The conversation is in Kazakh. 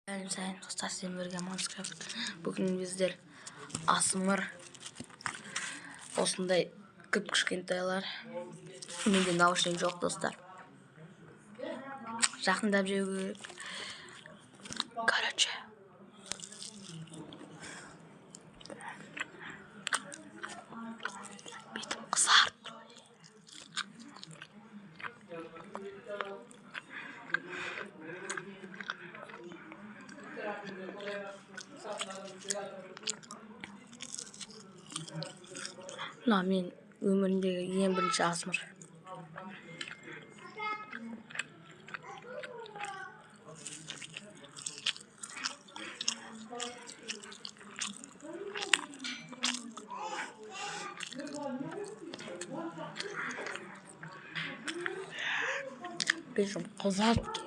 Benim sayın dostlar, sizin birge Minecraft. Bugün bizler asmır osындай kıp-kışkentaylar. Mende naушник жоқ dostlar. Жақындап жеу керек. Короче. Бетім қызарды. Mына мен өмірімдегі ең бірінші асмыр. Бетім қызарды.